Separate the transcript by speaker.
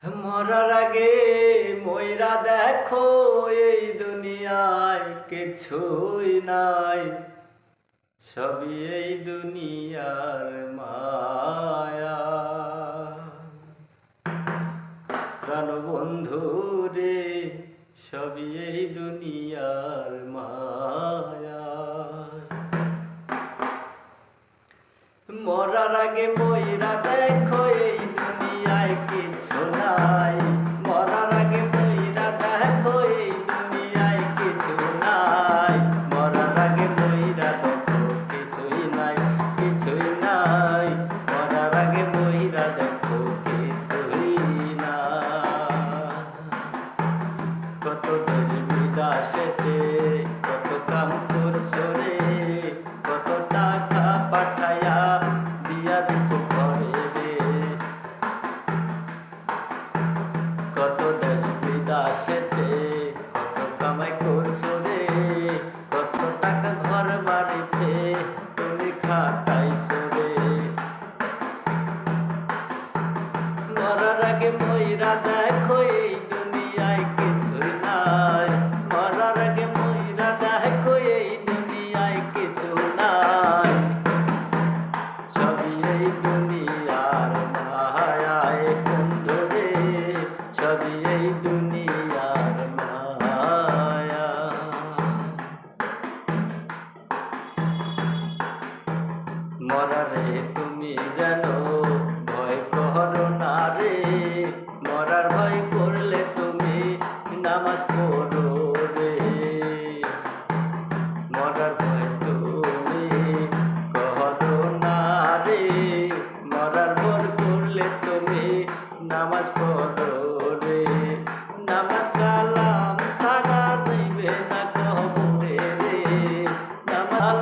Speaker 1: মরার আগে ময়রা দেখো এই দুনিয়ায় কিছুই নাই, সবই এই দুনিয়ার মায়া। প্রাণ বন্ধু রে, সবই এই দুনিয়ার মায়া। মরার আগে ময়রা দেখো এই দুনিয়ায় কিছু নাই, মরার আগে ময়রা দেখো এই দুনিয়ায় কিছু নাই, মরার আগে ময়রা দেখো কিছুই নাই, কিছুই নাই, মরার আগে ময়রা দেখো কিছুই নাই। কত দেশ বিদেশেতে কত কাম করছো রে, কত টাকা পাঠায়া দিয়া দিছো ঘরে রে। কত দেশ বিদেশেতে কত কামাই করছো রে, কত টাকা ঘর বাড়িতে তুমি খাটাইছো রে। মরার আগে ময়রা দেখো এই দুনিয়ায় কিছুই নাই, মরার আগে ময়রা দেখো এই দুনিয়ায় কিছু নাই, সবই এই দুনিয়ার মায়ায় বন্ধু রে, সবই এই দুনিয়ার মায়া। মরারে তুমি জানো ভয় করো না রে, মরার ভয় করলে তুমি নামাজ পড়ো রে। মরার ভয় তুমি করো না রে, মরার ভয় করলে তুমি নামাজ পড়ো রে। নামাজ কালাম সারা দিবে না কবরে রে, নামাজ